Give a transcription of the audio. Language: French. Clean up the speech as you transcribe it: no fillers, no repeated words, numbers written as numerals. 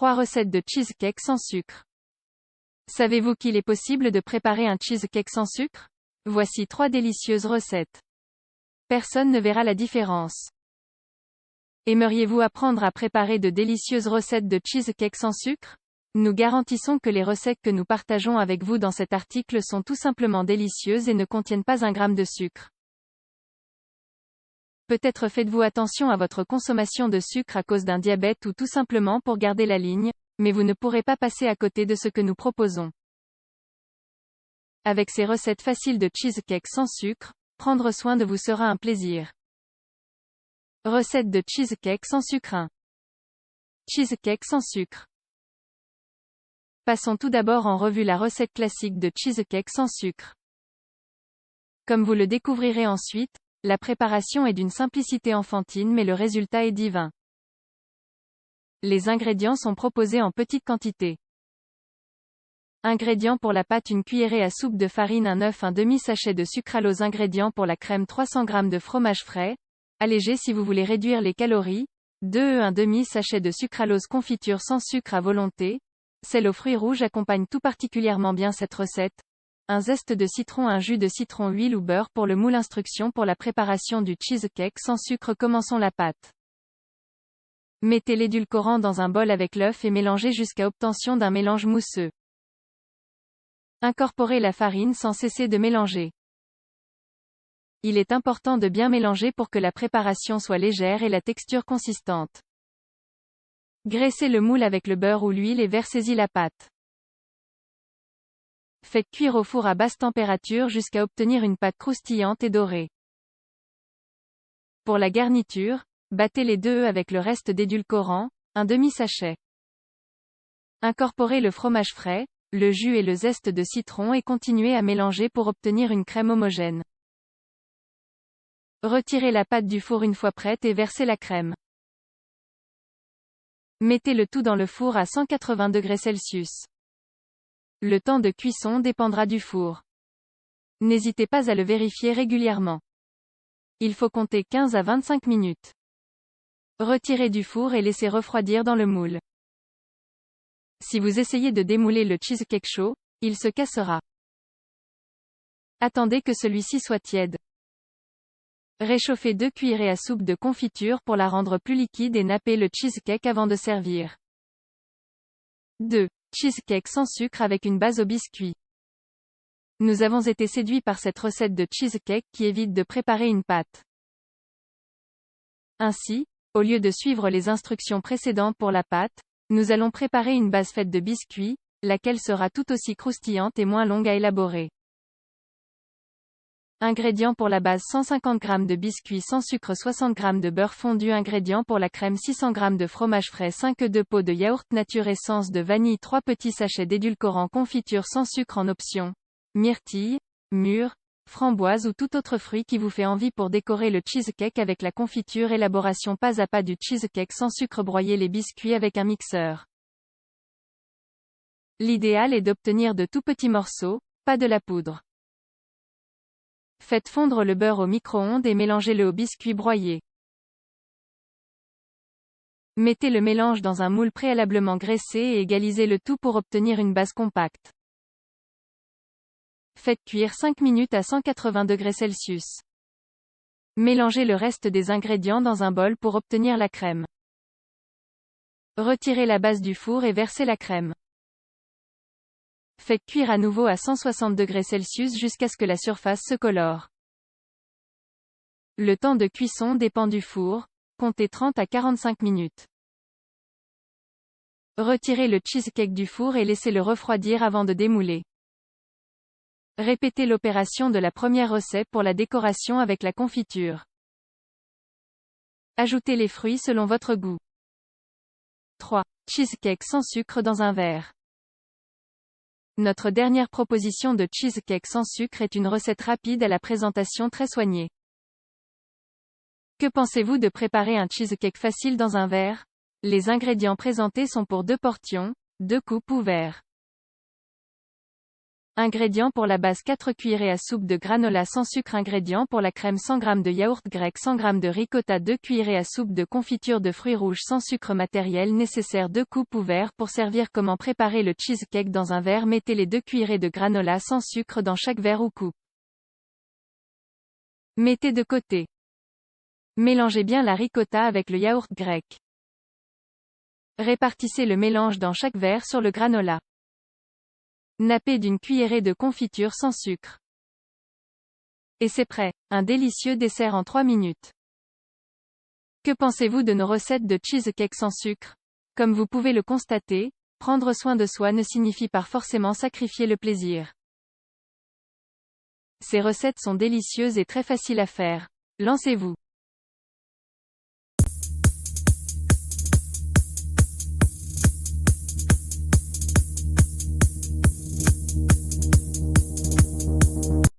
3 recettes de cheesecake sans sucre. Savez-vous qu'il est possible de préparer un cheesecake sans sucre? Voici 3 délicieuses recettes. Personne ne verra la différence. Aimeriez-vous apprendre à préparer de délicieuses recettes de cheesecake sans sucre? Nous garantissons que les recettes que nous partageons avec vous dans cet article sont tout simplement délicieuses et ne contiennent pas un gramme de sucre. Peut-être faites-vous attention à votre consommation de sucre à cause d'un diabète ou tout simplement pour garder la ligne, mais vous ne pourrez pas passer à côté de ce que nous proposons. Avec ces recettes faciles de cheesecake sans sucre, prendre soin de vous sera un plaisir. Recette de cheesecake sans sucre 1. Cheesecake sans sucre. Passons tout d'abord en revue la recette classique de cheesecake sans sucre. Comme vous le découvrirez ensuite, la préparation est d'une simplicité enfantine mais le résultat est divin. Les ingrédients sont proposés en petite quantité. Ingrédients pour la pâte: une cuillerée à soupe de farine, un œuf, un demi-sachet de sucralose. Ingrédients pour la crème: 300 g de fromage frais, allégé si vous voulez réduire les calories, 2 œufs, un demi-sachet de sucralose. Confiture sans sucre à volonté, celle aux fruits rouges accompagne tout particulièrement bien cette recette. Un zeste de citron, un jus de citron, huile ou beurre pour le moule. Instructions pour la préparation du cheesecake sans sucre. Commençons la pâte. Mettez l'édulcorant dans un bol avec l'œuf et mélangez jusqu'à obtention d'un mélange mousseux. Incorporez la farine sans cesser de mélanger. Il est important de bien mélanger pour que la préparation soit légère et la texture consistante. Graissez le moule avec le beurre ou l'huile et versez-y la pâte. Faites cuire au four à basse température jusqu'à obtenir une pâte croustillante et dorée. Pour la garniture, battez les 2 œufs avec le reste d'édulcorant, un demi-sachet. Incorporez le fromage frais, le jus et le zeste de citron et continuez à mélanger pour obtenir une crème homogène. Retirez la pâte du four une fois prête et versez la crème. Mettez le tout dans le four à 180 degrés Celsius. Le temps de cuisson dépendra du four. N'hésitez pas à le vérifier régulièrement. Il faut compter 15 à 25 minutes. Retirez du four et laissez refroidir dans le moule. Si vous essayez de démouler le cheesecake chaud, il se cassera. Attendez que celui-ci soit tiède. Réchauffez 2 cuillerées à soupe de confiture pour la rendre plus liquide et nappez le cheesecake avant de servir. 2. Cheesecake sans sucre avec une base au biscuit. Nous avons été séduits par cette recette de cheesecake qui évite de préparer une pâte. Ainsi, au lieu de suivre les instructions précédentes pour la pâte, nous allons préparer une base faite de biscuits, laquelle sera tout aussi croustillante et moins longue à élaborer. Ingrédients pour la base: 150 g de biscuits sans sucre, 60 g de beurre fondu. Ingrédients pour la crème: 600 g de fromage frais, 5 œufs, 2 pots de yaourt nature, essence de vanille, 3 petits sachets d'édulcorant. Confiture sans sucre en option: myrtille, mûre, framboise ou tout autre fruit qui vous fait envie pour décorer le cheesecake avec la confiture. Élaboration pas à pas du cheesecake sans sucre: broyer les biscuits avec un mixeur. L'idéal est d'obtenir de tout petits morceaux, pas de la poudre. Faites fondre le beurre au micro-ondes et mélangez-le au biscuit broyé. Mettez le mélange dans un moule préalablement graissé et égalisez le tout pour obtenir une base compacte. Faites cuire 5 minutes à 180 degrés Celsius. Mélangez le reste des ingrédients dans un bol pour obtenir la crème. Retirez la base du four et versez la crème. Faites cuire à nouveau à 160 degrés Celsius jusqu'à ce que la surface se colore. Le temps de cuisson dépend du four, comptez 30 à 45 minutes. Retirez le cheesecake du four et laissez-le refroidir avant de démouler. Répétez l'opération de la première recette pour la décoration avec la confiture. Ajoutez les fruits selon votre goût. 3. Cheesecake sans sucre dans un verre. Notre dernière proposition de cheesecake sans sucre est une recette rapide à la présentation très soignée. Que pensez-vous de préparer un cheesecake facile dans un verre? Les ingrédients présentés sont pour 2 portions, 2 coupes ou verres. Ingrédients pour la base: 4 cuillerées à soupe de granola sans sucre. Ingrédients pour la crème: 100 g de yaourt grec, 100 g de ricotta, 2 cuillerées à soupe de confiture de fruits rouges sans sucre. Matériel nécessaire: 2 coupes ouverts pour servir. Comment préparer le cheesecake? Dans un verre, mettez les 2 cuillerées de granola sans sucre dans chaque verre ou coupe. Mettez de côté. Mélangez bien la ricotta avec le yaourt grec. Répartissez le mélange dans chaque verre sur le granola. Nappez d'une cuillerée de confiture sans sucre. Et c'est prêt. Un délicieux dessert en 3 minutes. Que pensez-vous de nos recettes de cheesecake sans sucre? Comme vous pouvez le constater, prendre soin de soi ne signifie pas forcément sacrifier le plaisir. Ces recettes sont délicieuses et très faciles à faire. Lancez-vous.